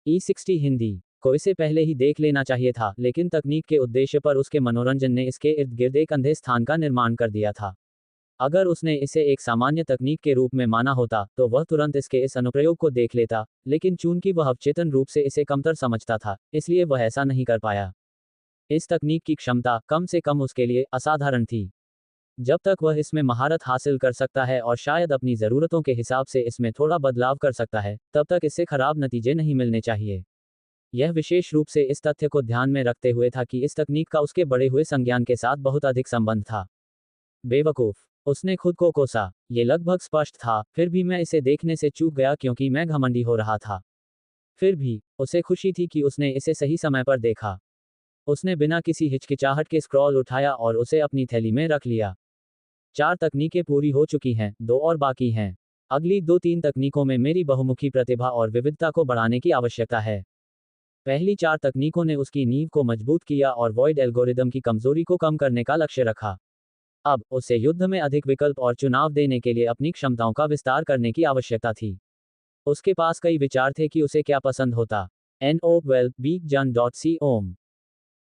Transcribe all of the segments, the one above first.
E60 Hindi को इसे पहले ही देख लेना चाहिए था, लेकिन तकनीक के उद्देश्य पर उसके मनोरंजन ने इसके इर्द गिर्द एक अंधे स्थान का निर्माण कर दिया था। अगर उसने इसे एक सामान्य तकनीक के रूप में माना होता तो वह तुरंत इसके इस अनुप्रयोग को देख लेता, लेकिन चूंकि वह अवचेतन रूप से इसे कमतर समझता था, इसलिए वह ऐसा नहीं कर पाया। इस तकनीक की क्षमता कम से कम उसके लिए असाधारण थी। जब तक वह इसमें महारत हासिल कर सकता है और शायद अपनी ज़रूरतों के हिसाब से इसमें थोड़ा बदलाव कर सकता है, तब तक इससे खराब नतीजे नहीं मिलने चाहिए। यह विशेष रूप से इस तथ्य को ध्यान में रखते हुए था कि इस तकनीक का उसके बढ़े हुए संज्ञान के साथ बहुत अधिक संबंध था। बेवकूफ, उसने खुद को कोसा। ये लगभग स्पष्ट था, फिर भी मैं इसे देखने से चूक गया क्योंकि मैं घमंडी हो रहा था। फिर भी उसे खुशी थी कि उसने इसे सही समय पर देखा। उसने बिना किसी हिचकिचाहट के स्क्रॉल उठाया और उसे अपनी थैली में रख लिया। 4 तकनीकें पूरी हो चुकी हैं, 2 और बाकी हैं। अगली 2-3 तकनीकों में मेरी बहुमुखी प्रतिभा और विविधता को बढ़ाने की आवश्यकता है। पहली 4 तकनीकों ने उसकी नींव को मजबूत किया और वॉइड एल्गोरिदम की कमजोरी को कम करने का लक्ष्य रखा। अब उसे युद्ध में अधिक विकल्प और चुनाव देने के लिए अपनी क्षमताओं का विस्तार करने की आवश्यकता थी। उसके पास कई विचार थे कि उसे क्या पसंद होता। NO12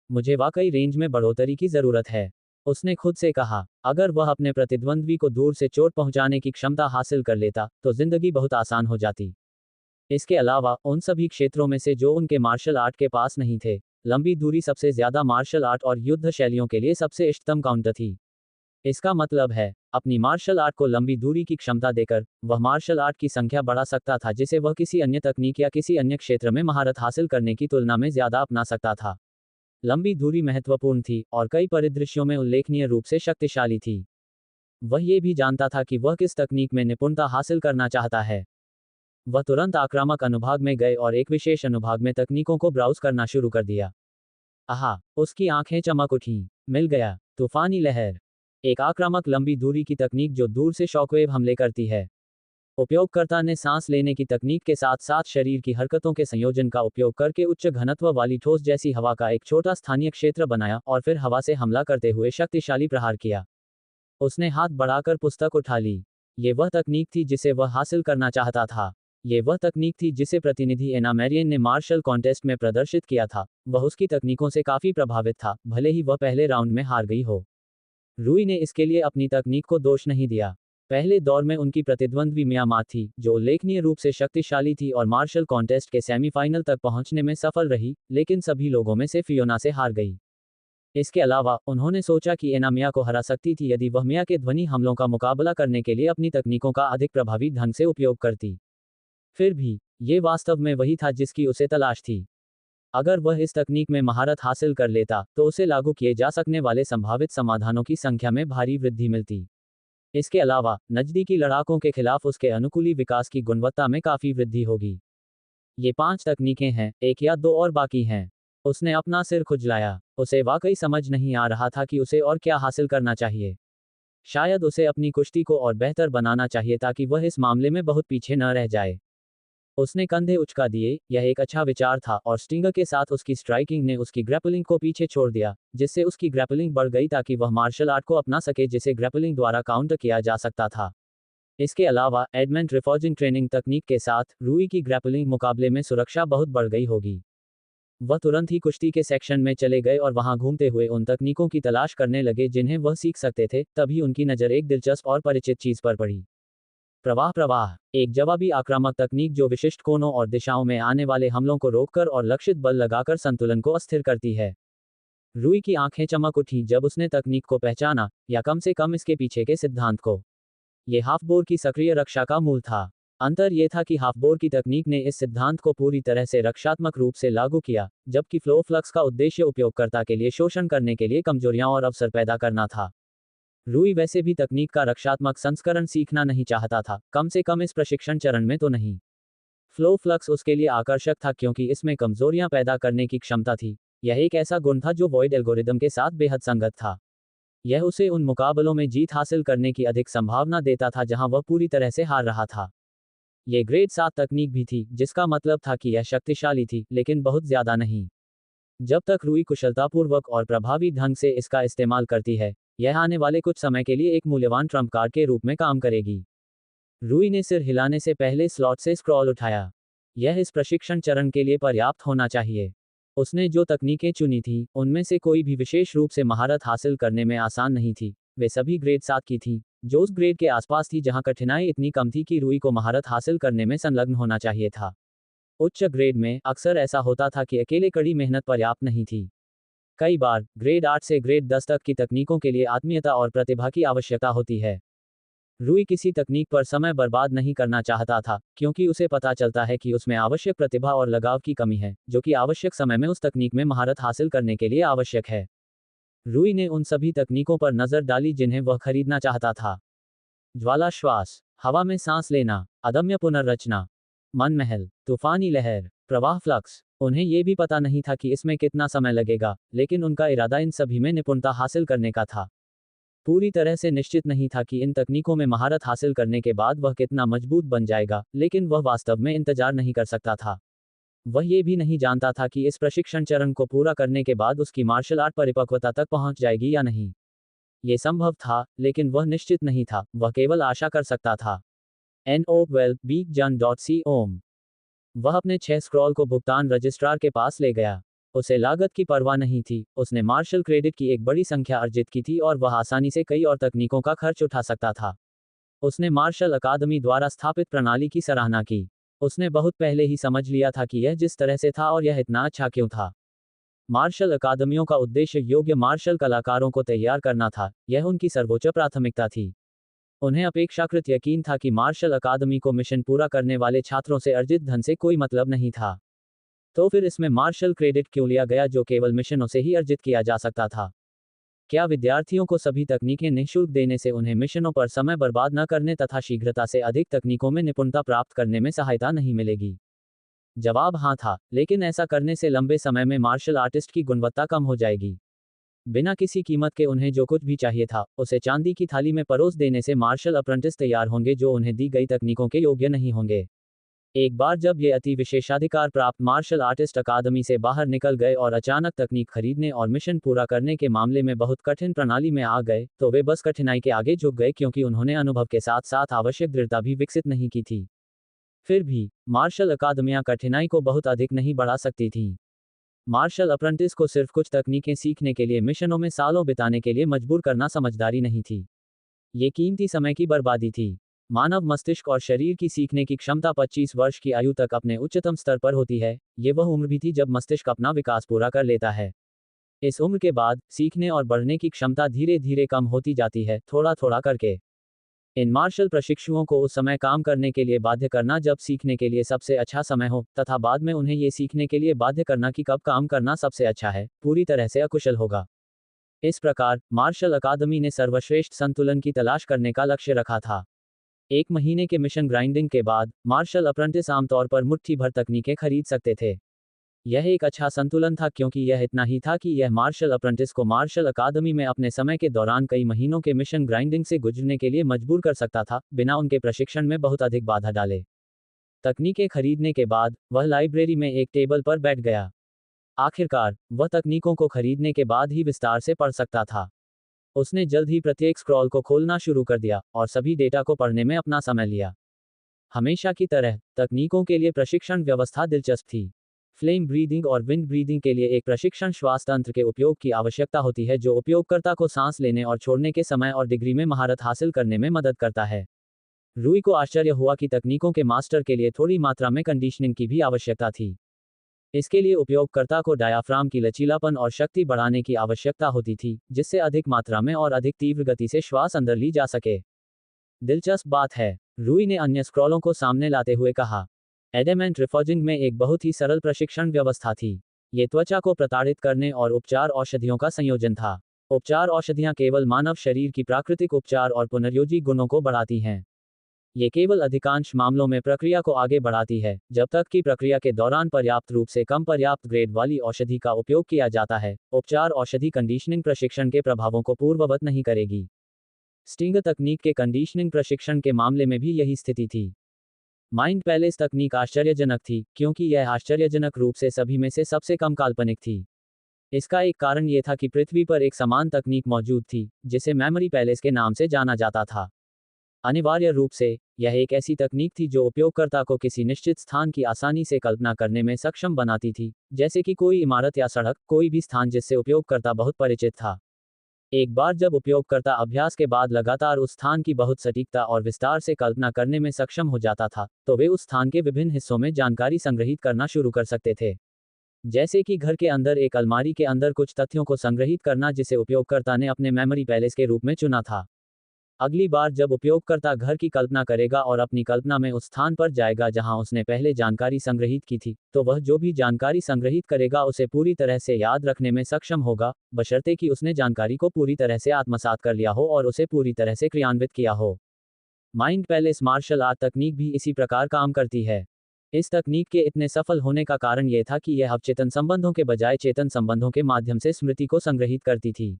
मुझे वाकई रेंज में बढ़ोतरी की जरूरत है, उसने खुद से कहा। अगर वह अपने प्रतिद्वंद्वी को दूर से चोट पहुंचाने की क्षमता हासिल कर लेता तो जिंदगी बहुत आसान हो जाती। इसके अलावा उन सभी क्षेत्रों में से जो उनके मार्शल आर्ट के पास नहीं थे, लंबी दूरी सबसे ज्यादा मार्शल आर्ट और युद्ध शैलियों के लिए सबसे इष्टतम काउंटर थी। इसका मतलब है, अपनी मार्शल आर्ट को लंबी दूरी की क्षमता देकर, वह मार्शल आर्ट की संख्या बढ़ा सकता था जिसे वह किसी अन्य तकनीक या किसी अन्य क्षेत्र में महारत हासिल करने की तुलना में ज्यादा अपना सकता था। लंबी दूरी महत्वपूर्ण थी और कई परिदृश्यों में उल्लेखनीय रूप से शक्तिशाली थी। वह ये भी जानता था कि वह किस तकनीक में निपुणता हासिल करना चाहता है। वह तुरंत आक्रामक अनुभाग में गए और एक विशेष अनुभाग में तकनीकों को ब्राउज करना शुरू कर दिया। आहा, उसकी आंखें चमक उठीं। मिल गया, तूफानी लहर। एक आक्रामक लंबी दूरी की तकनीक जो दूर से शॉकवेव हमले करती है। उपयोगकर्ता ने सांस लेने की तकनीक के साथ साथ शरीर की हरकतों के संयोजन का उपयोग करके उच्च घनत्व वाली ठोस जैसी हवा का एक छोटा स्थानीय क्षेत्र बनाया और फिर हवा से हमला करते हुए शक्तिशाली प्रहार किया। उसने हाथ बढ़ाकर पुस्तक उठा ली। ये वह तकनीक थी जिसे वह हासिल करना चाहता था। ये वह तकनीक थी जिसे प्रतिनिधि एना मैरियन ने मार्शल कॉन्टेस्ट में प्रदर्शित किया था। वह उसकी तकनीकों से काफी प्रभावित था, भले ही वह पहले राउंड में हार गई हो। रूई ने इसके लिए अपनी तकनीक को दोष नहीं दिया। पहले दौर में उनकी प्रतिद्वंद्वी मियामा थी, जो उल्लेखनीय रूप से शक्तिशाली थी और मार्शल कॉन्टेस्ट के सेमीफाइनल तक पहुंचने में सफल रही, लेकिन सभी लोगों में से फियोना से हार गई। इसके अलावा, उन्होंने सोचा कि एना मिया को हरा सकती थी यदि वह मिया के ध्वनि हमलों का मुकाबला करने के लिए अपनी तकनीकों का अधिक प्रभावी ढंग से उपयोग करती। फिर भी, ये वास्तव में वही था जिसकी उसे तलाश थी। अगर वह इस तकनीक में महारत हासिल कर लेता, तो उसे लागू किए जा सकने वाले संभावित समाधानों की संख्या में भारी वृद्धि मिलती। इसके अलावा, नज़दीकी लड़ाकों के खिलाफ उसके अनुकूली विकास की गुणवत्ता में काफी वृद्धि होगी। ये 5 तकनीकें हैं, 1 या 2 और बाकी हैं। उसने अपना सिर खुजलाया। उसे वाकई समझ नहीं आ रहा था कि उसे और क्या हासिल करना चाहिए। शायद उसे अपनी कुश्ती को और बेहतर बनाना चाहिए ताकि वह इस मामले में बहुत पीछे न रह जाए। उसने कंधे उचका दिए, यह एक अच्छा विचार था और स्टिंगर के साथ उसकी स्ट्राइकिंग ने उसकी ग्रैपलिंग को पीछे छोड़ दिया, जिससे उसकी ग्रैपलिंग बढ़ गई ताकि वह मार्शल आर्ट को अपना सके जिसे ग्रैपलिंग द्वारा काउंटर किया जा सकता था। इसके अलावा, एडमेंट रिफॉर्जिंग ट्रेनिंग तकनीक के साथ, रूई की ग्रैपलिंग मुकाबले में सुरक्षा बहुत बढ़ गई होगी। वह तुरंत ही कुश्ती के सेक्शन में चले गए और वहां घूमते हुए उन तकनीकों की तलाश करने लगे जिन्हें वह सीख सकते थे, तभी उनकी नज़र एक दिलचस्प और परिचित चीज पर पड़ी। प्रवाह, एक जवाबी आक्रामक तकनीक जो विशिष्ट कोणों और दिशाओं में आने वाले हमलों को रोककर और लक्षित बल लगाकर संतुलन को अस्थिर करती है। रूई की आंखें चमक उठी जब उसने तकनीक को पहचाना, या कम से कम इसके पीछे के सिद्धांत को। ये हाफबोर की सक्रिय रक्षा का मूल था। अंतर यह था कि हाफबोर की तकनीक ने इस सिद्धांत को पूरी तरह से रक्षात्मक रूप से लागू किया, जबकि फ्लो फ्लक्स का उद्देश्य उपयोगकर्ता के लिए शोषण करने के लिए कमजोरियां और अवसर पैदा करना था। रूई वैसे भी तकनीक का रक्षात्मक संस्करण सीखना नहीं चाहता था, कम से कम इस प्रशिक्षण चरण में तो नहीं। फ्लो फ्लक्स उसके लिए आकर्षक था क्योंकि इसमें कमजोरियां पैदा करने की क्षमता थी। यह एक ऐसा गुण था जो वॉइड एल्गोरिदम के साथ बेहद संगत था। यह उसे उन मुकाबलों में जीत हासिल करने की अधिक संभावना देता था जहां वह पूरी तरह से हार रहा था। यह ग्रेड 7 तकनीक भी थी, जिसका मतलब था कि यह शक्तिशाली थी, लेकिन बहुत ज्यादा नहीं। जब तक रूई कुशलतापूर्वक और प्रभावी ढंग से इसका इस्तेमाल करती है, यह आने वाले कुछ समय के लिए एक मूल्यवान ट्रम्प कार्ड के रूप में काम करेगी। रूई ने सिर हिलाने से पहले स्लॉट से स्क्रॉल उठाया। यह इस प्रशिक्षण चरण के लिए पर्याप्त होना चाहिए। उसने जो तकनीकें चुनी थीं, उनमें से कोई भी विशेष रूप से महारत हासिल करने में आसान नहीं थी। वे सभी ग्रेड 7 की थीं, जो उस ग्रेड के आसपास थी जहां कठिनाई इतनी कम थी कि रूई को महारत हासिल करने में संलग्न होना चाहिए था। उच्च ग्रेड में अक्सर ऐसा होता था कि अकेले कड़ी मेहनत पर्याप्त नहीं थी। कई बार ग्रेड 8 से ग्रेड 10 तक की तकनीकों के लिए आत्मीयता और प्रतिभा की आवश्यकता होती है। रूई किसी तकनीक पर समय बर्बाद नहीं करना चाहता था, क्योंकि उसे पता चलता है कि उसमें आवश्यक प्रतिभा और लगाव की कमी है, जो कि आवश्यक समय में उस तकनीक में महारत हासिल करने के लिए आवश्यक है। रूई ने उन सभी तकनीकों पर नजर डाली जिन्हें वह खरीदना चाहता था। ज्वाला श्वास, हवा में सांस लेना, अदम्य पुनर्रचना, मन महल, तूफानी लहर, प्रवाह फ्लक्स। उन्हें यह भी पता नहीं था कि इसमें कितना समय लगेगा, लेकिन उनका इरादा इन सभी में निपुणता हासिल करने का था। पूरी तरह से निश्चित नहीं था कि इन तकनीकों में महारत हासिल करने के बाद वह कितना मजबूत बन जाएगा, लेकिन वह वास्तव में इंतजार नहीं कर सकता था। वह ये भी नहीं जानता था कि इस प्रशिक्षण चरण को पूरा करने के बाद उसकी मार्शल आर्ट परिपक्वता तक पहुंच जाएगी या नहीं। ये संभव था, लेकिन वह निश्चित नहीं था, वह केवल आशा कर सकता था। no12beakjan.com। वह अपने 6 स्क्रॉल को भुगतान रजिस्ट्रार के पास ले गया। उसे लागत की परवाह नहीं थी, उसने मार्शल क्रेडिट की एक बड़ी संख्या अर्जित की थी और वह आसानी से कई और तकनीकों का खर्च उठा सकता था। उसने मार्शल अकादमी द्वारा स्थापित प्रणाली की सराहना की। उसने बहुत पहले ही समझ लिया था कि यह जिस तरह से था और यह इतना अच्छा क्यों था। मार्शल अकादमियों का उद्देश्य योग्य मार्शल कलाकारों को तैयार करना था, यह उनकी सर्वोच्च प्राथमिकता थी। उन्हें अपेक्षाकृत यकीन था कि मार्शल अकादमी को मिशन पूरा करने वाले छात्रों से अर्जित धन से कोई मतलब नहीं था। तो फिर इसमें मार्शल क्रेडिट क्यों लिया गया जो केवल मिशनों से ही अर्जित किया जा सकता था? क्या विद्यार्थियों को सभी तकनीकें निःशुल्क देने से उन्हें मिशनों पर समय बर्बाद न करने तथा शीघ्रता से अधिक तकनीकों में निपुणता प्राप्त करने में सहायता नहीं मिलेगी? जवाब हाँ था, लेकिन ऐसा करने से लंबे समय में मार्शल आर्टिस्ट की गुणवत्ता कम हो जाएगी। बिना किसी कीमत के उन्हें जो कुछ भी चाहिए था, उसे चांदी की थाली में परोस देने से मार्शल अप्रेंटिस तैयार होंगे जो उन्हें दी गई तकनीकों के योग्य नहीं होंगे। एक बार जब ये अति विशेषाधिकार प्राप्त मार्शल आर्टिस्ट अकादमी से बाहर निकल गए और अचानक तकनीक खरीदने और मिशन पूरा करने के मामले में बहुत कठिन प्रणाली में आ गए, तो वे बस कठिनाई के आगे झुक गए क्योंकि उन्होंने अनुभव के साथ साथ आवश्यक दृढ़ता भी विकसित नहीं की थी। फिर भी मार्शल अकादमियां कठिनाई को बहुत अधिक नहीं बढ़ा सकती थीं। मार्शल अप्रेंटिस को सिर्फ कुछ तकनीकें सीखने के लिए मिशनों में सालों बिताने के लिए मजबूर करना समझदारी नहीं थी। ये कीमती समय की बर्बादी थी। मानव मस्तिष्क और शरीर की सीखने की क्षमता 25 वर्ष की आयु तक अपने उच्चतम स्तर पर होती है। ये वह उम्र भी थी जब मस्तिष्क अपना विकास पूरा कर लेता है। इस उम्र के बाद सीखने और बढ़ने की क्षमता धीरे धीरे कम होती जाती है, थोड़ा थोड़ा करके। इन मार्शल प्रशिक्षुओं को उस समय काम करने के लिए बाध्य करना जब सीखने के लिए सबसे अच्छा समय हो, तथा बाद में उन्हें ये सीखने के लिए बाध्य करना कि कब काम करना सबसे अच्छा है, पूरी तरह से अकुशल होगा। इस प्रकार मार्शल अकादमी ने सर्वश्रेष्ठ संतुलन की तलाश करने का लक्ष्य रखा था। 1 महीने के मिशन ग्राइंडिंग के बाद मार्शल अप्रेंटिस आमतौर पर मुट्ठी भर तकनीकें खरीद सकते थे। यह एक अच्छा संतुलन था क्योंकि यह इतना ही था कि यह मार्शल अप्रेंटिस को मार्शल अकादमी में अपने समय के दौरान कई महीनों के मिशन ग्राइंडिंग से गुजरने के लिए मजबूर कर सकता था, बिना उनके प्रशिक्षण में बहुत अधिक बाधा डाले। तकनीकें खरीदने के बाद वह लाइब्रेरी में एक टेबल पर बैठ गया। आखिरकार वह तकनीकों को खरीदने के बाद ही विस्तार से पढ़ सकता था। उसने जल्द ही प्रत्येक स्क्रॉल को खोलना शुरू कर दिया और सभी डेटा को पढ़ने में अपना समय लिया। हमेशा की तरह तकनीकों के लिए प्रशिक्षण व्यवस्था दिलचस्प थी। फ्लेम ब्रीदिंग और विंड ब्रीदिंग के लिए एक प्रशिक्षण श्वास तंत्र के उपयोग की आवश्यकता होती है जो उपयोगकर्ता को सांस लेने और छोड़ने के समय और डिग्री में महारत हासिल करने में मदद करता है। रूई को आश्चर्य हुआ कि तकनीकों के मास्टर के लिए थोड़ी मात्रा में कंडीशनिंग की भी आवश्यकता थी। इसके लिए उपयोगकर्ता को डायाफ्राम की लचीलापन और शक्ति बढ़ाने की आवश्यकता होती थी, जिससे अधिक मात्रा में और अधिक तीव्र गति से श्वास अंदर ली जा सके। दिलचस्प बात है, रूई ने अन्य स्क्रॉलों को सामने लाते हुए कहा, एडेमेंट रिफॉजिंग में एक बहुत ही सरल प्रशिक्षण व्यवस्था थी। ये त्वचा को प्रताड़ित करने और उपचार औषधियों का संयोजन था। उपचार औषधियां केवल मानव शरीर की प्राकृतिक उपचार और पुनर्योजी गुणों को बढ़ाती हैं। ये केवल अधिकांश मामलों में प्रक्रिया को आगे बढ़ाती है, जब तक कि प्रक्रिया के दौरान पर्याप्त रूप से कम पर्याप्त ग्रेड वाली औषधि का उपयोग किया जाता है। उपचार औषधि कंडीशनिंग प्रशिक्षण के प्रभावों को पूर्ववत नहीं करेगी। स्टिंग तकनीक के कंडीशनिंग प्रशिक्षण के मामले में भी यही स्थिति थी। माइंड पैलेस तकनीक आश्चर्यजनक थी, क्योंकि यह आश्चर्यजनक रूप से सभी में से सबसे कम काल्पनिक थी। इसका एक कारण यह था कि पृथ्वी पर एक समान तकनीक मौजूद थी, जिसे मेमोरी पैलेस के नाम से जाना जाता था। अनिवार्य रूप से यह एक ऐसी तकनीक थी जो उपयोगकर्ता को किसी निश्चित स्थान की आसानी से कल्पना करने में सक्षम बनाती थी, जैसे कि कोई इमारत या सड़क, कोई भी स्थान जिससे उपयोगकर्ता बहुत परिचित था। एक बार जब उपयोगकर्ता अभ्यास के बाद लगातार उस स्थान की बहुत सटीकता और विस्तार से कल्पना करने में सक्षम हो जाता था, तो वे उस स्थान के विभिन्न हिस्सों में जानकारी संग्रहित करना शुरू कर सकते थे। जैसे कि घर के अंदर एक अलमारी के अंदर कुछ तथ्यों को संग्रहित करना जिसे उपयोगकर्ता ने अपने मेमोरी पैलेस के रूप में चुना था। अगली बार जब उपयोगकर्ता घर की कल्पना करेगा और अपनी कल्पना में उस स्थान पर जाएगा जहां उसने पहले जानकारी संग्रहित की थी, तो वह जो भी जानकारी संग्रहित करेगा उसे पूरी तरह से याद रखने में सक्षम होगा, बशर्ते कि उसने जानकारी को पूरी तरह से आत्मसात कर लिया हो और उसे पूरी तरह से क्रियान्वित किया हो। माइंड पैलेस मार्शल आर्ट तकनीक भी इसी प्रकार काम करती है। इस तकनीक के इतने सफल होने का कारण यह था कि यह अवचेतन संबंधों के बजाय चेतन संबंधों के माध्यम से स्मृति को संग्रहित करती थी।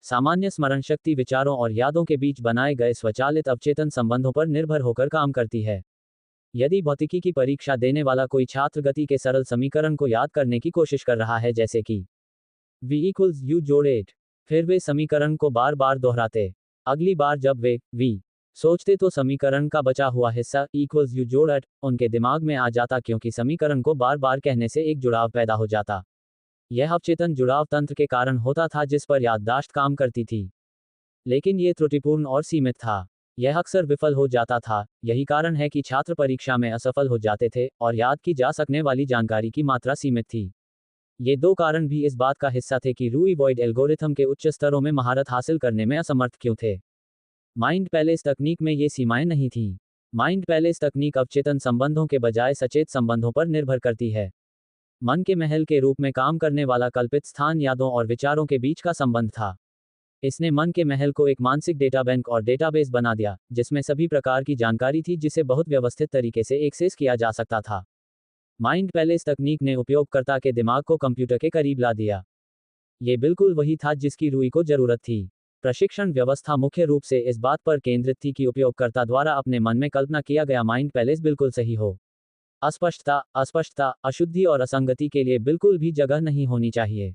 सामान्य स्मरण शक्ति विचारों और यादों के बीच बनाए गए स्वचालित अवचेतन संबंधों पर निर्भर होकर काम करती है। यदि भौतिकी की परीक्षा देने वाला कोई छात्र गति के सरल समीकरण को याद करने की कोशिश कर रहा है, जैसे कि v = u जोड़ 8, फिर वे समीकरण को बार बार दोहराते। अगली बार जब वे v सोचते तो समीकरण का बचा हुआ हिस्सा = u जोड़ 8 उनके दिमाग में आ जाता, क्योंकि समीकरण को बार बार कहने से एक जुड़ाव पैदा हो जाता। यह अवचेतन जुड़ाव तंत्र के कारण होता था जिस पर याददाश्त काम करती थी। लेकिन ये त्रुटिपूर्ण और सीमित था। यह अक्सर विफल हो जाता था। यही कारण है कि छात्र परीक्षा में असफल हो जाते थे और याद की जा सकने वाली जानकारी की मात्रा सीमित थी। ये दो कारण भी इस बात का हिस्सा थे कि रूई बॉयड एल्गोरिथम के उच्च स्तरों में महारत हासिल करने में असमर्थ क्यों थे। माइंड पैलेस तकनीक में ये सीमाएं नहीं थीं। माइंड पैलेस तकनीक अवचेतन संबंधों के बजाय सचेत संबंधों पर निर्भर करती है। मन के महल के रूप में काम करने वाला कल्पित स्थान यादों और विचारों के बीच का संबंध था। इसने मन के महल को एक मानसिक डेटाबैंक और डेटाबेस बना दिया, जिसमें सभी प्रकार की जानकारी थी जिसे बहुत व्यवस्थित तरीके से एक्सेस किया जा सकता था। माइंड पैलेस तकनीक ने उपयोगकर्ता के दिमाग को कंप्यूटर के करीब ला दिया। ये बिल्कुल वही था जिसकी रूई को जरूरत थी। प्रशिक्षण व्यवस्था मुख्य रूप से इस बात पर केंद्रित थी कि उपयोगकर्ता द्वारा अपने मन में कल्पना किया गया माइंड पैलेस बिल्कुल सही हो। अस्पष्टता, अशुद्धि और असंगति के लिए बिल्कुल भी जगह नहीं होनी चाहिए।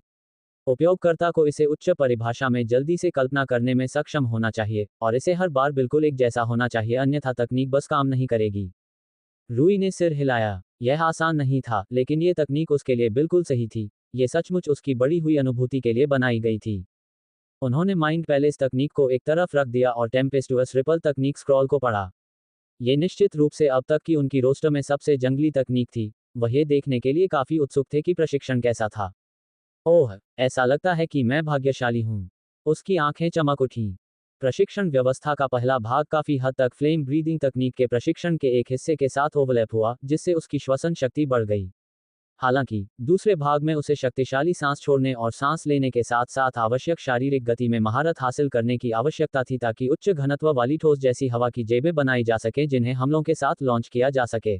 उपयोगकर्ता को इसे उच्च परिभाषा में जल्दी से कल्पना करने में सक्षम होना चाहिए, और इसे हर बार बिल्कुल एक जैसा होना चाहिए, अन्यथा तकनीक बस काम नहीं करेगी। रूई ने सिर हिलाया। यह आसान नहीं था, लेकिन ये तकनीक उसके लिए बिल्कुल सही थी। ये सचमुच उसकी बढ़ी हुई अनुभूति के लिए बनाई गई थी। उन्होंने माइंड पैलेस तकनीक को एक तरफ रख दिया और टेम्पेस्टुअस रिपल तकनीक स्क्रॉल को पढ़ा। ये निश्चित रूप से अब तक की उनकी रोस्टर में सबसे जंगली तकनीक थी। वह ये देखने के लिए काफी उत्सुक थे कि प्रशिक्षण कैसा था। ओह, ऐसा लगता है कि मैं भाग्यशाली हूँ। उसकी आंखें चमक उठीं। प्रशिक्षण व्यवस्था का पहला भाग काफी हद तक फ्लेम ब्रीदिंग तकनीक के प्रशिक्षण के एक हिस्से के साथ ओवरलैप हुआ, जिससे उसकी श्वसन शक्ति बढ़ गई। हालांकि दूसरे भाग में उसे शक्तिशाली सांस छोड़ने और सांस लेने के साथ साथ आवश्यक शारीरिक गति में महारत हासिल करने की आवश्यकता थी, ताकि उच्च घनत्व वाली ठोस जैसी हवा की जेबें बनाई जा सकें जिन्हें हमलों के साथ लॉन्च किया जा सके।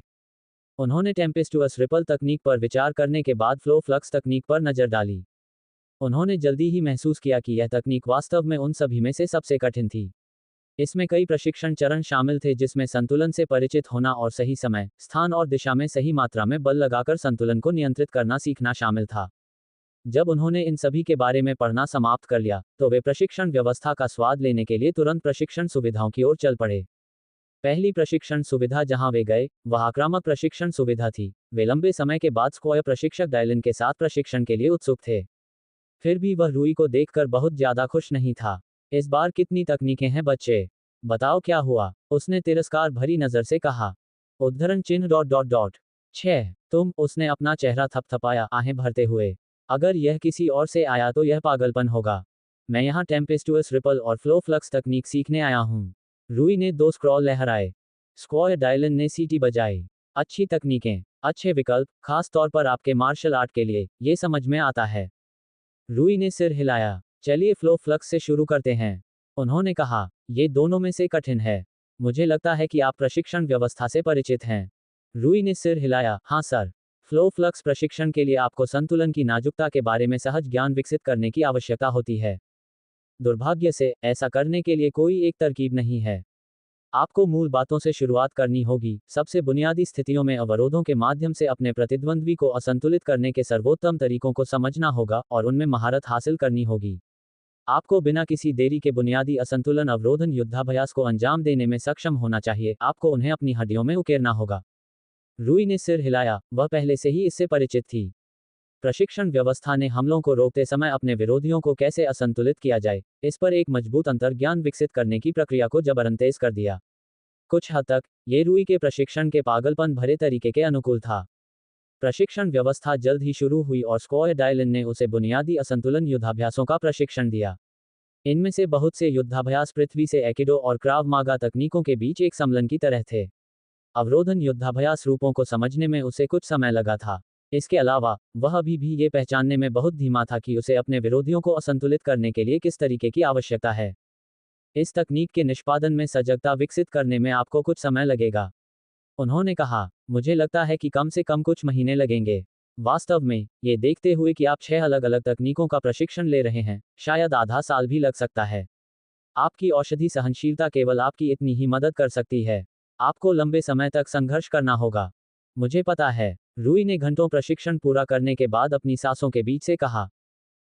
उन्होंने टेम्पेस्टुअस रिपल तकनीक पर विचार करने के बाद फ्लो फ्लक्स तकनीक पर नजर डाली। उन्होंने जल्दी ही महसूस किया कि यह तकनीक वास्तव में उन सभी में से सबसे कठिन थी। इसमें कई प्रशिक्षण चरण शामिल थे, जिसमें संतुलन से परिचित होना और सही समय, स्थान और दिशा में सही मात्रा में बल लगाकर संतुलन को नियंत्रित करना सीखना शामिल था। जब उन्होंने इन सभी के बारे में पढ़ना समाप्त कर लिया, तो वे प्रशिक्षण व्यवस्था का स्वाद लेने के लिए तुरंत प्रशिक्षण सुविधाओं की ओर चल पड़े। पहली प्रशिक्षण सुविधा जहां वे गए, वह आक्रामक प्रशिक्षण सुविधा थी। वे लंबे समय के बाद स्क्वायर प्रशिक्षक डायलन के साथ प्रशिक्षण के लिए उत्सुक थे। फिर भी वह रूई को देखकर बहुत ज्यादा खुश नहीं था। इस बार कितनी तकनीकें हैं बच्चे, बताओ क्या हुआ? उसने तिरस्कार भरी नजर से कहा। उद्धरण चिन्ह ... 6 तुम, उसने अपना चेहरा थपथपाया, आहें भरते हुए। अगर यह किसी और से आया तो यह पागलपन होगा। मैं यहाँ टेम्पेस्टुअस रिपल और फ्लो फ्लक्स तकनीक सीखने आया हूँ। रूई ने 2 स्क्रॉल लहराए। स्क्वायर डायलन ने सीटी बजाई। अच्छी तकनीकें, अच्छे विकल्प, खास तौर पर आपके मार्शल आर्ट के लिए, ये समझ में आता है। रूई ने सिर हिलाया। चलिए फ्लो फ्लक्स से शुरू करते हैं, उन्होंने कहा। ये दोनों में से कठिन है। मुझे लगता है कि आप प्रशिक्षण व्यवस्था से परिचित हैं। रूई ने सिर हिलाया। हाँ सर। फ्लो फ्लक्स प्रशिक्षण के लिए आपको संतुलन की नाजुकता के बारे में सहज ज्ञान विकसित करने की आवश्यकता होती है। दुर्भाग्य से, ऐसा करने के लिए कोई एक तरकीब नहीं है। आपको मूल बातों से शुरुआत करनी होगी। सबसे बुनियादी स्थितियों में अवरोधों के माध्यम से अपने प्रतिद्वंद्वी को असंतुलित करने के सर्वोत्तम तरीकों को समझना होगा और उनमें महारत हासिल करनी होगी। आपको बिना किसी देरी के बुनियादी असंतुलन अवरोधन युद्धाभ्यास को अंजाम देने में सक्षम होना चाहिए। आपको उन्हें अपनी हड्डियों में उकेरना होगा। रूई ने सिर हिलाया, वह पहले से ही इससे परिचित थी। प्रशिक्षण व्यवस्था ने हमलों को रोकते समय अपने विरोधियों को कैसे असंतुलित किया जाए, इस पर एक मजबूत अंतर्ज्ञान विकसित करने की प्रक्रिया को जबरन तेज कर दिया। कुछ हद तक ये रूई के प्रशिक्षण के पागलपन भरे तरीके के अनुकूल था। प्रशिक्षण व्यवस्था जल्द ही शुरू हुई और स्क्वायर डायलन ने उसे बुनियादी असंतुलन युद्धाभ्यासों का प्रशिक्षण दिया। इनमें से बहुत से युद्धाभ्यास पृथ्वी से एकिडो और क्राव मागा तकनीकों के बीच एक सम्मेलन की तरह थे। अवरोधन युद्धाभ्यास रूपों को समझने में उसे कुछ समय लगा था। इसके अलावा वह अभी भी ये पहचानने में बहुत धीमा था कि उसे अपने विरोधियों को असंतुलित करने के लिए किस तरीके की आवश्यकता है। इस तकनीक के निष्पादन में सजगता विकसित करने में आपको कुछ समय लगेगा, उन्होंने कहा। मुझे लगता है कि कम से कम कुछ महीने लगेंगे। वास्तव में, ये देखते हुए कि आप 6 अलग अलग तकनीकों का प्रशिक्षण ले रहे हैं, शायद आधा साल भी लग सकता है। आपकी औषधि सहनशीलता केवल आपकी इतनी ही मदद कर सकती है। आपको लंबे समय तक संघर्ष करना होगा। मुझे पता है, रूई ने घंटों प्रशिक्षण पूरा करने के बाद अपनी सांसों के बीच से कहा।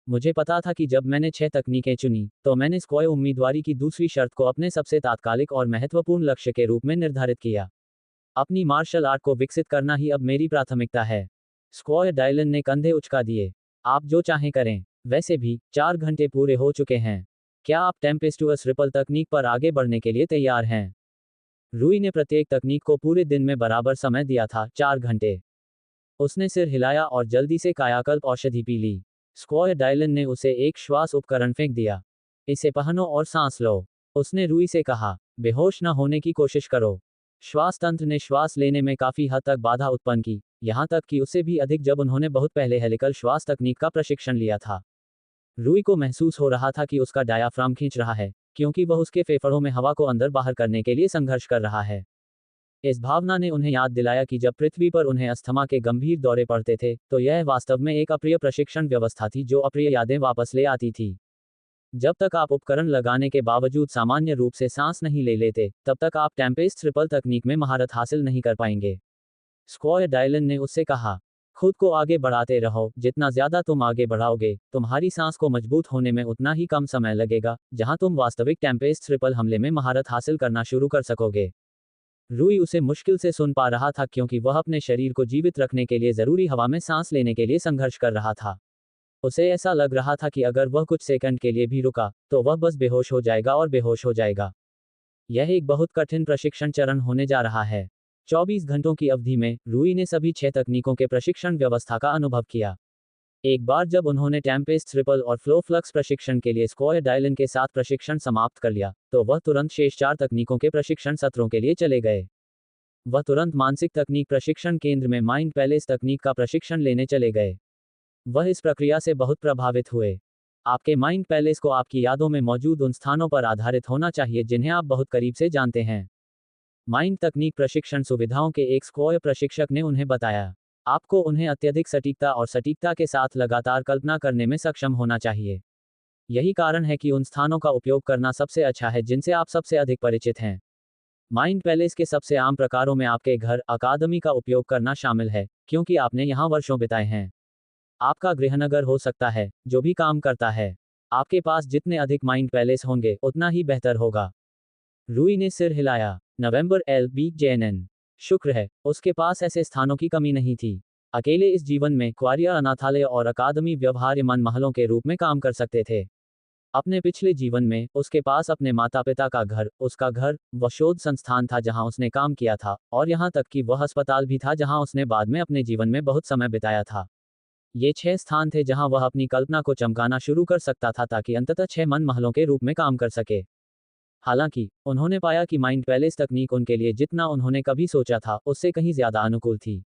मुझे पता था कि जब मैंने 6 तकनीकें चुनी, तो मैंने स्क्वायर उम्मीदवारी की दूसरी शर्त को अपने सबसे तात्कालिक और महत्वपूर्ण लक्ष्य के रूप में निर्धारित किया। अपनी मार्शल आर्ट को विकसित करना ही अब मेरी प्राथमिकता है। स्क्वायर डायलन ने कंधे उचका दिए। आप जो चाहें करें। वैसे भी 4 घंटे पूरे हो चुके हैं। क्या आप टेम्पेस्टुअस रिपल तकनीक पर आगे बढ़ने के लिए तैयार हैं? रूई ने प्रत्येक तकनीक को पूरे दिन में बराबर समय दिया था, 4 घंटे। उसने सिर हिलाया और जल्दी से कायाकल्प औषधि पी ली। स्क्वायर डायलन ने उसे एक श्वास उपकरण फेंक दिया। इसे पहनो और सांस लो, उसने रूई से कहा। बेहोश न होने की कोशिश करो। श्वास तंत्र ने श्वास लेने में काफी हद तक बाधा उत्पन्न की, यहां तक कि उससे भी अधिक जब उन्होंने बहुत पहले हेलिकल श्वास तकनीक का प्रशिक्षण लिया था। रूई को महसूस हो रहा था कि उसका डायाफ्राम खींच रहा है, क्योंकि वह उसके फेफड़ों में हवा को अंदर बाहर करने के लिए संघर्ष कर रहा है। इस भावना ने उन्हें याद दिलाया कि जब पृथ्वी पर उन्हें अस्थमा के गंभीर दौरे पड़ते थे, तो यह वास्तव में एक अप्रिय प्रशिक्षण व्यवस्था थी जो अप्रिय यादें वापस ले आती थी। जब तक आप उपकरण लगाने के बावजूद सामान्य रूप से सांस नहीं ले लेते, तब तक आप टेम्पेस्ट ट्रिपल तकनीक में महारत हासिल नहीं कर पाएंगे। स्क्वायर डायलन ने उससे कहा। खुद को आगे बढ़ाते रहो। जितना ज्यादा तुम आगे बढ़ाओगे, तुम्हारी सांस को मजबूत होने में उतना ही कम समय लगेगा, जहां तुम वास्तविक टेम्पेस्ट ट्रिपल हमले में महारत हासिल करना शुरू कर सकोगे। रूई उसे मुश्किल से सुन पा रहा था क्योंकि वह अपने शरीर को जीवित रखने के लिए जरूरी हवा में सांस लेने के लिए संघर्ष कर रहा था। उसे ऐसा लग रहा था कि अगर वह कुछ सेकंड के लिए भी रुका, तो वह बस बेहोश हो जाएगा और बेहोश हो जाएगा। यह एक बहुत कठिन प्रशिक्षण चरण होने जा रहा है। 24 घंटों की अवधि में, रूई ने सभी 6 तकनीकों के प्रशिक्षण व्यवस्था का अनुभव किया। एक बार जब उन्होंने टेम्पेस्ट ट्रिपल और फ्लो फ्लक्स प्रशिक्षण के लिए स्क्वायर डायलन के साथ प्रशिक्षण समाप्त कर लिया, तो वह तुरंत शेष 4 तकनीकों के प्रशिक्षण सत्रों के लिए चले गए। वह तुरंत मानसिक तकनीक प्रशिक्षण केंद्र में माइंड पैलेस तकनीक का प्रशिक्षण लेने चले गए। वह इस प्रक्रिया से बहुत प्रभावित हुए। आपके माइंड पैलेस को आपकी यादों में मौजूद उन स्थानों पर आधारित होना चाहिए जिन्हें आप बहुत करीब से जानते हैं। माइंड तकनीक प्रशिक्षण सुविधाओं के एक स्क्वायर प्रशिक्षक ने उन्हें बताया। आपको उन्हें अत्यधिक सटीकता और सटीकता के साथ लगातार कल्पना करने में सक्षम होना चाहिए। यही कारण है कि उन स्थानों का उपयोग करना सबसे अच्छा है जिनसे आप सबसे अधिक परिचित हैं। माइंड पैलेस के सबसे आम प्रकारों में आपके घर, अकादमी का उपयोग करना शामिल है, क्योंकि आपने यहां वर्षों बिताए हैं। आपका गृहनगर हो सकता है, जो भी काम करता है। आपके पास जितने अधिक माइंड पैलेस होंगे, उतना ही बेहतर होगा। रूई ने सिर हिलाया। नवंबर LBJNN। शुक्र है, उसके पास ऐसे स्थानों की कमी नहीं थी। अकेले इस जीवन में क्वारिया अनाथालय और अकादमी व्यवहार्यमन महलों के रूप में काम कर सकते थे। अपने पिछले जीवन में, उसके पास अपने माता पिता का घर, उसका घर, वह शोध संस्थान था जहां उसने काम किया था, और यहां तक कि वह अस्पताल भी था जहां उसने बाद में अपने जीवन में बहुत समय बिताया था। ये 6 स्थान थे जहां वह अपनी कल्पना को चमकाना शुरू कर सकता था ताकि अंततः 6 मन महलों के रूप में काम कर सके। हालांकि, उन्होंने पाया कि माइंड पैलेस तकनीक उनके लिए जितना उन्होंने कभी सोचा था, उससे कहीं ज्यादा अनुकूल थी।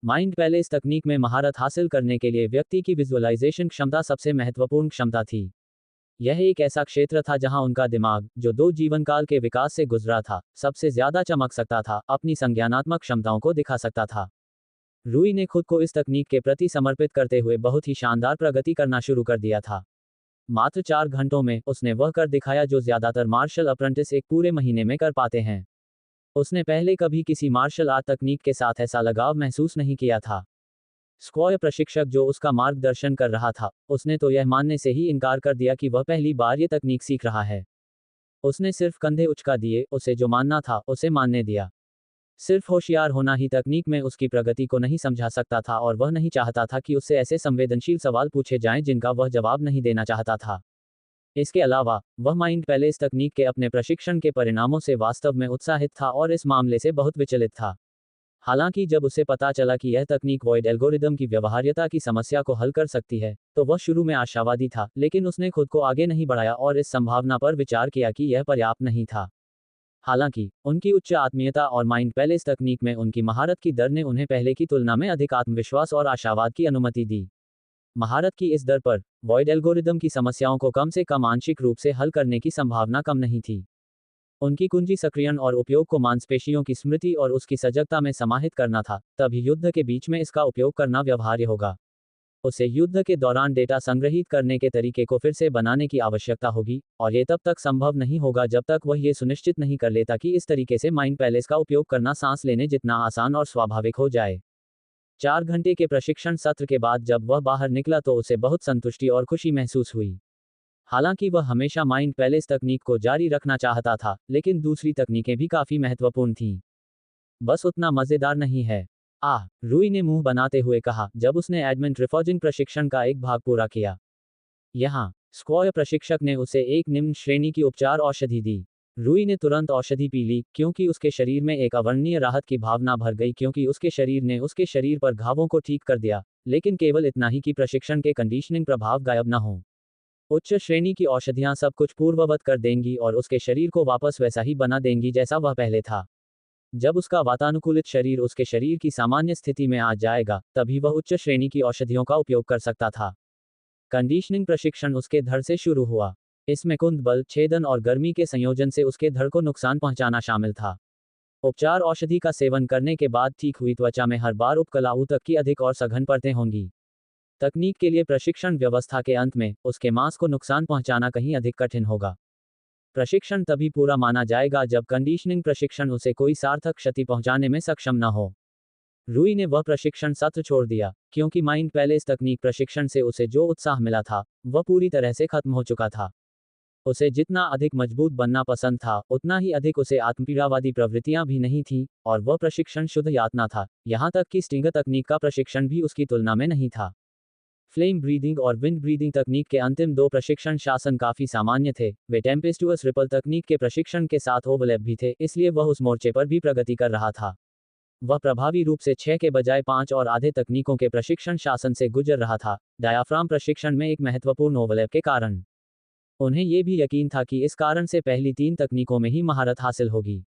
माइंड पैलेस तकनीक में महारत हासिल करने के लिए व्यक्ति की विजुअलाइजेशन क्षमता सबसे महत्वपूर्ण क्षमता थी। यह एक ऐसा क्षेत्र था जहां उनका दिमाग, जो 2 जीवनकाल के विकास से गुजरा था, सबसे ज्यादा चमक सकता था, अपनी संज्ञानात्मक क्षमताओं को दिखा सकता था। रूई ने खुद को इस तकनीक के प्रति समर्पित करते हुए बहुत ही शानदार प्रगति करना शुरू कर दिया था। मात्र 4 घंटों में, उसने वह कर दिखाया जो ज्यादातर मार्शल अप्रेंटिस एक पूरे महीने में कर पाते हैं। उसने पहले कभी किसी मार्शल आर्ट तकनीक के साथ ऐसा लगाव महसूस नहीं किया था। स्क्वायर प्रशिक्षक जो उसका मार्गदर्शन कर रहा था, उसने तो यह मानने से ही इनकार कर दिया कि वह पहली बार ये तकनीक सीख रहा है। उसने सिर्फ कंधे उचका दिए, उसे जो मानना था उसे मानने दिया। सिर्फ होशियार होना ही तकनीक में उसकी प्रगति को नहीं समझा सकता था, और वह नहीं चाहता था कि उससे ऐसे संवेदनशील सवाल पूछे जाएं जिनका वह जवाब नहीं देना चाहता था। इसके अलावा वह माइंड पैलेस तकनीक के अपने प्रशिक्षण के परिणामों से वास्तव में उत्साहित था और इस मामले से बहुत विचलित था। हालांकि जब उसे पता चला कि यह तकनीक वॉइड एल्गोरिदम की व्यवहार्यता की समस्या को हल कर सकती है, तो वह शुरू में आशावादी था, लेकिन उसने खुद को आगे नहीं बढ़ाया और इस संभावना पर विचार किया कि यह पर्याप्त नहीं था। हालांकि उनकी उच्च आत्मीयता और माइंड पैलेस तकनीक में उनकी महारत की दर ने उन्हें पहले की तुलना में अधिक आत्मविश्वास और आशावाद की अनुमति दी। महारत की इस दर पर वॉइड एल्गोरिदम की समस्याओं को कम से कम आंशिक रूप से हल करने की संभावना कम नहीं थी। उनकी कुंजी सक्रियण और उपयोग को मांसपेशियों की स्मृति और उसकी सजगता में समाहित करना था, तभी युद्ध के बीच में इसका उपयोग करना व्यवहार्य होगा। उसे युद्ध के दौरान डेटा संग्रहीत करने के तरीके को फिर से बनाने की आवश्यकता होगी, और ये तब तक संभव नहीं होगा जब तक वह ये सुनिश्चित नहीं कर लेता कि इस तरीके से माइंड पैलेस का उपयोग करना सांस लेने जितना आसान और स्वाभाविक हो जाए। 4 घंटे के प्रशिक्षण सत्र के बाद जब वह बाहर निकला तो उसे बहुत संतुष्टि और खुशी महसूस हुई। हालांकि वह हमेशा माइंड पैलेस तकनीक को जारी रखना चाहता था, लेकिन दूसरी तकनीकें भी काफी महत्वपूर्ण थीं। बस उतना मजेदार नहीं है। रूई ने मुंह बनाते हुए कहा जब उसने एडमिन ट्रिफॉजिंग प्रशिक्षण का एक भाग पूरा किया। यहाँ स्क्वायर प्रशिक्षक ने उसे एक निम्न श्रेणी की उपचार औषधि दी। रूई ने तुरंत औषधि पी ली, क्योंकि उसके शरीर में एक अवर्णनीय राहत की भावना भर गई, क्योंकि उसके शरीर ने उसके शरीर पर घावों को ठीक कर दिया, लेकिन केवल इतना ही कि प्रशिक्षण के कंडीशनिंग प्रभाव गायब न हो। उच्च श्रेणी की औषधियां सब कुछ पूर्ववत कर देंगी और उसके शरीर को वापस वैसा ही बना देंगी जैसा वह पहले था। जब उसका वातानुकूलित शरीर उसके शरीर की सामान्य स्थिति में आ जाएगा, तभी वह उच्च श्रेणी की औषधियों का उपयोग कर सकता था। कंडीशनिंग प्रशिक्षण उसके धड़ से शुरू हुआ। इसमें कुंद बल, छेदन और गर्मी के संयोजन से उसके धड़ को नुकसान पहुंचाना शामिल था। उपचार औषधि का सेवन करने के बाद ठीक हुई त्वचा में हर बार उपकला ऊतक की अधिक और सघन परतें होंगी। तकनीक के लिए प्रशिक्षण व्यवस्था के अंत में उसके मांस को नुकसान पहुंचाना कहीं अधिक कठिन होगा। प्रशिक्षण तभी पूरा माना जाएगा जब कंडीशनिंग प्रशिक्षण उसे कोई सार्थक क्षति पहुंचाने में सक्षम न हो। रूई ने वह प्रशिक्षण सत्र छोड़ दिया, क्योंकि माइंड पैलेस तकनीक प्रशिक्षण से उसे जो उत्साह मिला था, वह पूरी तरह से खत्म हो चुका था। उसे जितना अधिक मजबूत बनना पसंद था, उतना ही अधिक उसे आत्मपीड़ावादी प्रवृत्तियां भी नहीं थीं, और वह प्रशिक्षण शुद्ध यातना था, यहाँ तक कि स्टिंगर तकनीक का प्रशिक्षण भी उसकी तुलना में नहीं था। फ्लेम ब्रीदिंग और विंड ब्रीदिंग तकनीक के अंतिम 2 प्रशिक्षण शासन काफी सामान्य थे। वे टेम्पेस्टुअस रिपल तकनीक के प्रशिक्षण के साथ ओवरलैप भी थे, इसलिए वह उस मोर्चे पर भी प्रगति कर रहा था। वह प्रभावी रूप से 6 के बजाय 5 और आधे तकनीकों के प्रशिक्षण शासन से गुजर रहा था, डायाफ्राम प्रशिक्षण में एक महत्वपूर्ण ओवरलैप के कारण। उन्हें यह भी यकीन था कि इस कारण से पहली 3 तकनीकों में ही महारत हासिल होगी।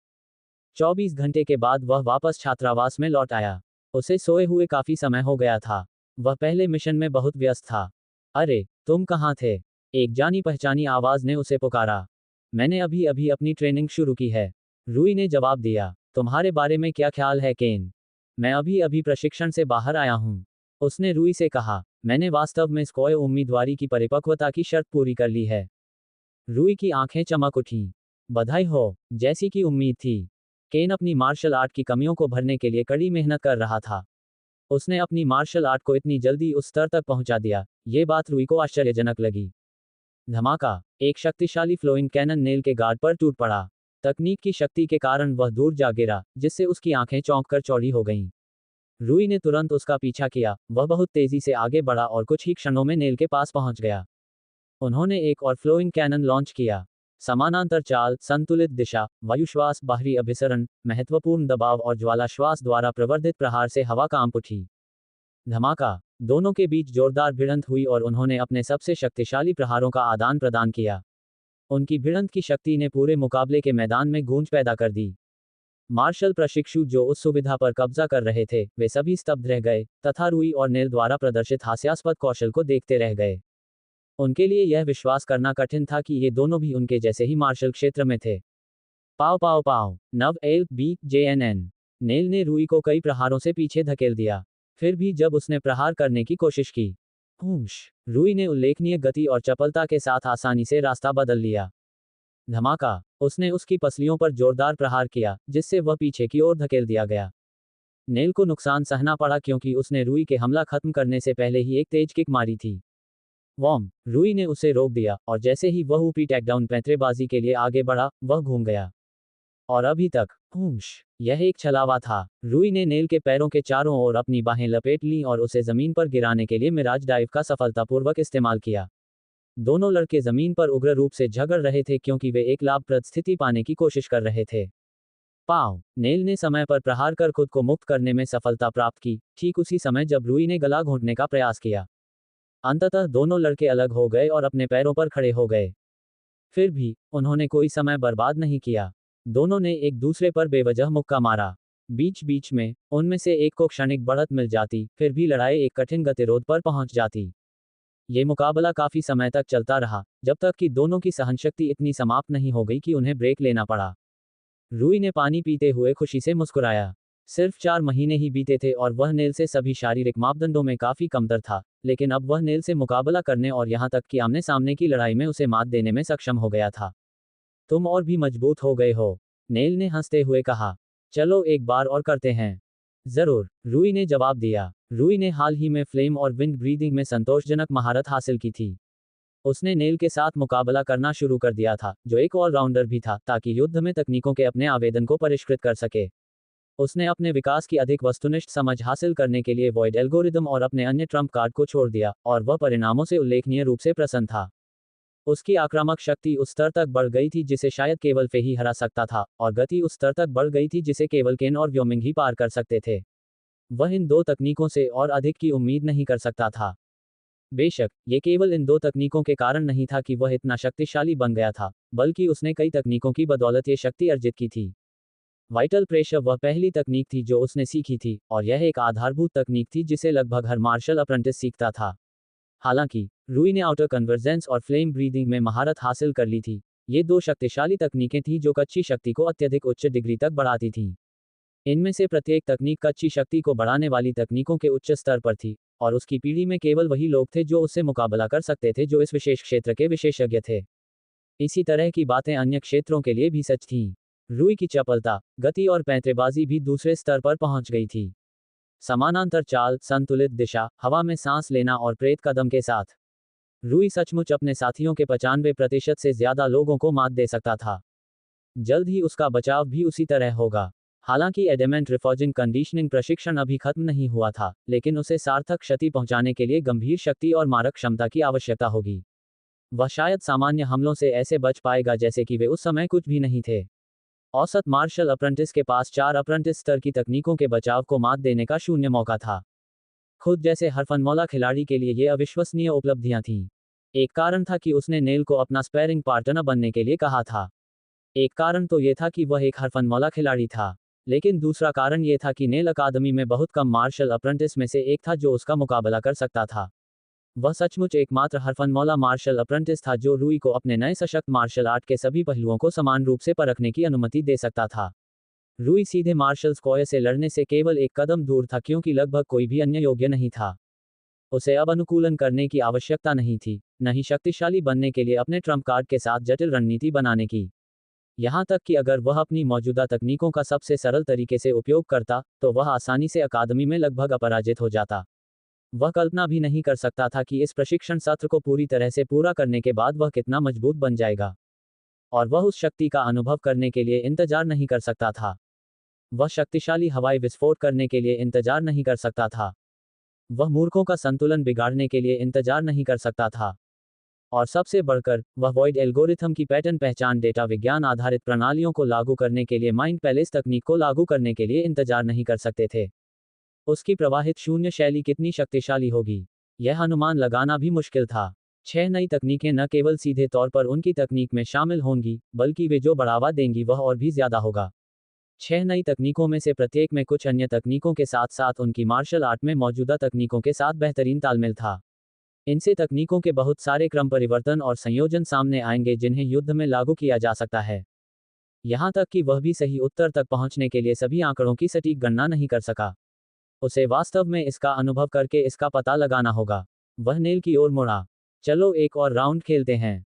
24 घंटे के बाद वह वापस छात्रावास में लौट आया। उसे सोए हुए काफी समय हो गया था। वह पहले मिशन में बहुत व्यस्त था। अरे, तुम कहाँ थे? एक जानी पहचानी आवाज ने उसे पुकारा। मैंने अभी अभी अपनी ट्रेनिंग शुरू की है, रूई ने जवाब दिया। तुम्हारे बारे में क्या ख्याल है, केन? मैं अभी अभी प्रशिक्षण से बाहर आया हूँ, उसने रूई से कहा। मैंने वास्तव में स्क्वायर उम्मीदवारी की परिपक्वता की शर्त पूरी कर ली है। रूई की आंखें चमक उठीं। बधाई हो, जैसी की उम्मीद थी। केन अपनी मार्शल आर्ट की कमियों को भरने के लिए कड़ी मेहनत कर रहा था। उसने अपनी मार्शल आर्ट को इतनी जल्दी उस स्तर तक पहुंचा दिया, ये बात रूई को आश्चर्यजनक लगी। धमाका! एक शक्तिशाली फ्लोइंग कैनन नेल के गार्ड पर टूट पड़ा। तकनीक की शक्ति के कारण वह दूर जा गिरा, जिससे उसकी आंखें चौंक कर चौड़ी हो गईं। रूई ने तुरंत उसका पीछा किया। वह बहुत तेजी से आगे बढ़ा और कुछ ही क्षणों में नेल के पास पहुंच गया। उन्होंने एक और फ्लोइंग कैनन लॉन्च किया। समानांतर चाल, संतुलित दिशा, वायुश्वास, बाहरी अभिसरण, महत्वपूर्ण दबाव और ज्वाला श्वास द्वारा प्रवर्धित प्रहार से हवा कांप उठी। धमाका! दोनों के बीच जोरदार भिड़ंत हुई और उन्होंने अपने सबसे शक्तिशाली प्रहारों का आदान प्रदान किया। उनकी भिड़ंत की शक्ति ने पूरे मुकाबले के मैदान में गूंज पैदा कर दी। मार्शल प्रशिक्षु जो उस सुविधा पर कब्जा कर रहे थे, वे सभी स्तब्ध रह गए, तथा रूई और नेल द्वारा प्रदर्शित हास्यास्पद कौशल को देखते रह गए। उनके लिए यह विश्वास करना कठिन था कि ये दोनों भी उनके जैसे ही मार्शल क्षेत्र में थे। पाव पाव पाव, नव एल बी JNN। नेल ने रूई को कई प्रहारों से पीछे धकेल दिया। फिर भी जब उसने प्रहार करने की कोशिश की, रूई ने उल्लेखनीय गति और चपलता के साथ आसानी से रास्ता बदल लिया। धमाका! उसने उसकी पसलियों पर जोरदार प्रहार किया, जिससे वह पीछे की ओर धकेल दिया गया। नेल को नुकसान सहना पड़ा क्योंकि उसने रूई के हमला खत्म करने से पहले ही एक तेज किक मारी थी। वॉम, रूई ने उसे रोक दिया, और जैसे ही वह ऊपरी टैकडाउन पैंतरेबाजी के लिए आगे बढ़ा, वह घूम गया। और अभी तक यह एक छलावा था। रूई ने नेल के पैरों के चारों ओर अपनी बाहें लपेट लीं और उसे जमीन पर गिराने के लिए मिराज डाइव का सफलतापूर्वक इस्तेमाल किया। दोनों लड़के जमीन पर उग्र रूप से झगड़ रहे थे क्योंकि वे एक लाभप्रद स्थिति पाने की कोशिश कर रहे थे। पाव, नेल ने समय पर प्रहार कर खुद को मुक्त करने में सफलता प्राप्त की, ठीक उसी समय जब रूई ने गला घोंटने का प्रयास किया। अंततः दोनों लड़के अलग हो गए और अपने पैरों पर खड़े हो गए। फिर भी उन्होंने कोई समय बर्बाद नहीं किया। दोनों ने एक दूसरे पर बेवजह मुक्का मारा। बीच बीच में उनमें से एक को क्षणिक बढ़त मिल जाती, फिर भी लड़ाई एक कठिन गतिरोध पर पहुंच जाती। ये मुकाबला काफी समय तक चलता रहा, जब तक कि दोनों की सहनशक्ति इतनी समाप्त नहीं हो गई कि उन्हें ब्रेक लेना पड़ा। रूई ने पानी पीते हुए खुशी से मुस्कुराया। सिर्फ 4 महीने ही बीते थे और वह नेल से सभी शारीरिक मापदंडों में काफी कमतर था, लेकिन अब वह नेल से मुकाबला करने और यहां तक कि आमने सामने की लड़ाई में उसे मात देने में सक्षम हो गया था। तुम और भी मजबूत हो गए हो, नेल ने हंसते हुए कहा। चलो एक बार और करते हैं। जरूर, रूई ने जवाब दिया। रूई ने हाल ही में फ्लेम और विंड ब्रीदिंग में संतोषजनक महारत हासिल की थी। उसने नेल के साथ मुकाबला करना शुरू कर दिया था, जो एक ऑलराउंडर भी था, ताकि युद्ध में तकनीकों के अपने आवेदन को परिष्कृत कर सके। उसने अपने विकास की अधिक वस्तुनिष्ठ समझ हासिल करने के लिए वॉइड एल्गोरिदम और अपने अन्य ट्रम्प कार्ड को छोड़ दिया, और वह परिणामों से उल्लेखनीय रूप से प्रसन्न था। उसकी आक्रामक शक्ति उस स्तर तक बढ़ गई थी जिसे शायद केवल फे ही हरा सकता था, और गति उस स्तर तक बढ़ गई थी जिसे केवल केन और व्योमिंग ही पार कर सकते थे। वह इन 2 तकनीकों से और अधिक की उम्मीद नहीं कर सकता था। बेशक, ये केवल इन 2 तकनीकों के कारण नहीं था कि वह इतना शक्तिशाली बन गया था, बल्कि उसने कई तकनीकों की बदौलत ये शक्ति अर्जित की थी। वाइटल प्रेशर वह पहली तकनीक थी जो उसने सीखी थी, और यह एक आधारभूत तकनीक थी जिसे लगभग हर मार्शल अप्रेंटिस सीखता था। हालांकि रूई ने आउटर कन्वर्जेंस और फ्लेम ब्रीदिंग में महारत हासिल कर ली थी। ये 2 शक्तिशाली तकनीकें थीं जो कच्ची शक्ति को अत्यधिक उच्च डिग्री तक बढ़ाती थीं। इनमें से प्रत्येक तकनीक कच्ची शक्ति को बढ़ाने वाली तकनीकों के उच्च स्तर पर थी, और उसकी पीढ़ी में केवल वही लोग थे जो उससे मुकाबला कर सकते थे जो इस विशेष क्षेत्र के विशेषज्ञ थे। इसी तरह की बातें अन्य क्षेत्रों के लिए भी सच थीं। रूई की चपलता, गति और पैंतरेबाजी भी दूसरे स्तर पर पहुंच गई थी। समानांतर चाल, संतुलित दिशा, हवा में सांस लेना और प्रेत कदम के साथ रूई सचमुच अपने साथियों के 95% से ज्यादा लोगों को मात दे सकता था। जल्द ही उसका बचाव भी उसी तरह होगा। हालांकि एडेमेंट रिफॉर्जिंग कंडीशनिंग प्रशिक्षण अभी खत्म नहीं हुआ था, लेकिन उसे सार्थक क्षति पहुंचाने के लिए गंभीर शक्ति और मारक क्षमता की आवश्यकता होगी। वह शायद सामान्य हमलों से ऐसे बच पाएगा जैसे कि वे उस समय कुछ भी नहीं थे। औसत मार्शल अप्रेंटिस के पास 4 अप्रेंटिस स्तर की तकनीकों के बचाव को मात देने का शून्य मौका था। खुद जैसे हरफनमौला खिलाड़ी के लिए ये अविश्वसनीय उपलब्धियां थीं। एक कारण था कि उसने नेल को अपना स्पैरिंग पार्टनर बनने के लिए कहा था। एक कारण तो ये था कि वह एक हरफनमौला खिलाड़ी था, लेकिन दूसरा कारण ये था कि नेल अकादमी में बहुत कम मार्शल अप्रेंटिस में से एक था जो उसका मुकाबला कर सकता था। वह सचमुच एकमात्र हरफनमौला मार्शल अप्रेंटिस था जो रूई को अपने नए सशक्त मार्शल आर्ट के सभी पहलुओं को समान रूप से परखने की अनुमति दे सकता था। रूई सीधे मार्शल स्क्वायर से लड़ने से केवल एक कदम दूर था क्योंकि लगभग कोई भी अन्य योग्य नहीं था। उसे अब अनुकूलन करने की आवश्यकता नहीं थी, न ही शक्तिशाली बनने के लिए अपने ट्रम्प कार्ड के साथ जटिल रणनीति बनाने की। यहां तक कि अगर वह अपनी मौजूदा तकनीकों का सबसे सरल तरीके से उपयोग करता, तो वह आसानी से अकादमी में लगभग अपराजित हो जाता। वह कल्पना भी नहीं कर सकता था कि इस प्रशिक्षण सत्र को पूरी तरह से पूरा करने के बाद वह कितना मजबूत बन जाएगा। और वह उस शक्ति का अनुभव करने के लिए इंतजार नहीं कर सकता था। वह शक्तिशाली हवाई विस्फोट करने के लिए इंतजार नहीं कर सकता था। वह मूर्खों का संतुलन बिगाड़ने के लिए इंतजार नहीं कर सकता था। और सबसे बढ़कर, वह वॉइड एल्गोरिथम की पैटर्न पहचान डेटा विज्ञान आधारित प्रणालियों को लागू करने के लिए माइंड पैलेस तकनीक को लागू करने के लिए इंतजार नहीं कर सकते थे। उसकी प्रवाहित शून्य शैली कितनी शक्तिशाली होगी, यह अनुमान लगाना भी मुश्किल था। 6 नई तकनीकें न केवल सीधे तौर पर उनकी तकनीक में शामिल होंगी, बल्कि वे जो बढ़ावा देंगी वह और भी ज्यादा होगा। 6 नई तकनीकों में से प्रत्येक में कुछ अन्य तकनीकों के साथ साथ उनकी मार्शल आर्ट में मौजूदा तकनीकों के साथ बेहतरीन तालमेल था। इनसे तकनीकों के बहुत सारे क्रम परिवर्तन और संयोजन सामने आएंगे जिन्हें युद्ध में लागू किया जा सकता है। यहां तक कि वह भी सही उत्तर तक पहुंचने के लिए सभी आंकड़ों की सटीक गणना नहीं कर सका। उसे वास्तव में इसका अनुभव करके इसका पता लगाना होगा। वह नेल की ओर मुड़ा। चलो एक और राउंड खेलते हैं।